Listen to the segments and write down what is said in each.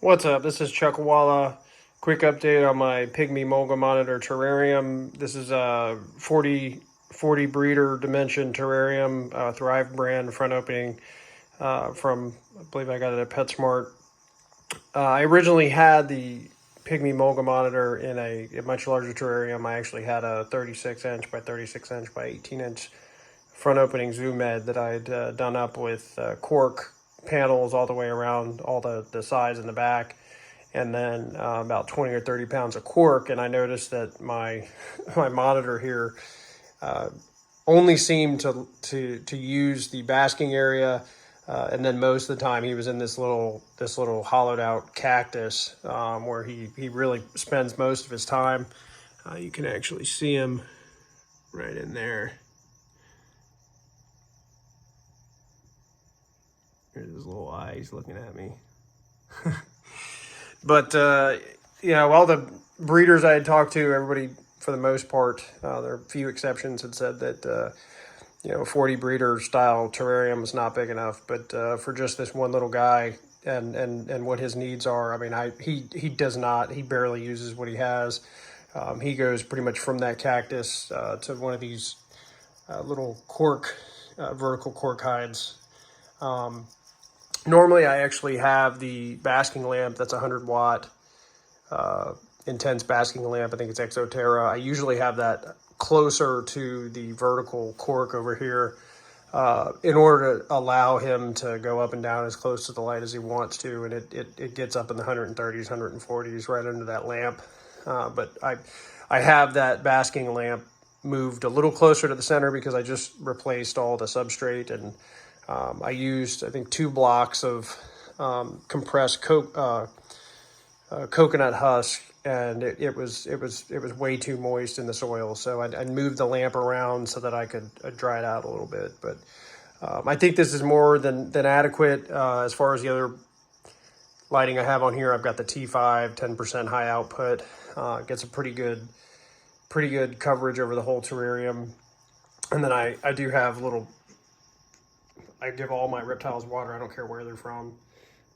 What's up? This is Chuckawalla. Quick update on my Pygmy mulga monitor terrarium. This is a 40 breeder dimension terrarium, Thrive brand front opening from, I believe I got it at PetSmart. I originally had the Pygmy mulga monitor in a much larger terrarium. I actually had a 36 inch by 36 inch by 18 inch front opening zoom med that I had done up with cork panels all the way around, all the sides in the back, and then about 20 or 30 pounds of cork. And I noticed that my my monitor here only seemed to use the basking area, and then most of the time he was in this little hollowed out cactus where he really spends most of his time. You can actually see him right in there. There's his little eye, he's looking at me. But, all the breeders I had talked to, everybody, for the most part, there are a few exceptions, had said that, 40 breeder style terrarium is not big enough. But for just this one little guy and what his needs are, I mean, he does not, he barely uses what he has. He goes pretty much from that cactus to one of these little cork, vertical cork hides. Normally, I actually have the basking lamp. That's a 100-watt intense basking lamp. I think it's Terra. I usually have that closer to the vertical cork over here in order to allow him to go up and down as close to the light as he wants to. And it gets up in the 130s, 140s right under that lamp. But I have that basking lamp moved a little closer to the center because I just replaced all the substrate, and I used, I think, 2 blocks of compressed coconut husk, and it was way too moist in the soil. So I moved the lamp around so that I could dry it out a little bit. But I think this is more than adequate as far as the other lighting I have on here. I've got the T5 10% high output. Gets a pretty good coverage over the whole terrarium. And then I do have little, I give all my reptiles water. I don't care where they're from.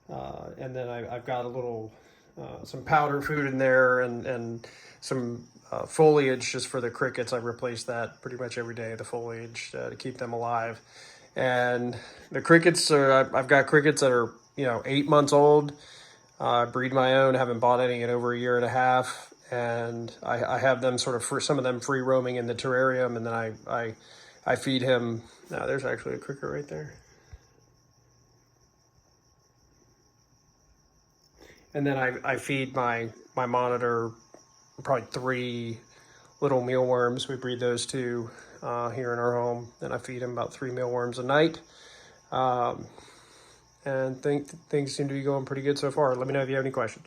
And then I've got a little, some powder food in there, and some foliage just for the crickets. I replace that pretty much every day, the foliage, to keep them alive. And the crickets I've got crickets that are, 8 months old. I breed my own, haven't bought any in over a year and a half. And I have them sort of, some of them free roaming in the terrarium, and then I feed him. Now, there's actually a cricket right there. And then I feed my monitor probably 3 little mealworms. We breed those 2 here in our home. And I feed him about 3 mealworms a night. And things seem to be going pretty good so far. Let me know if you have any questions.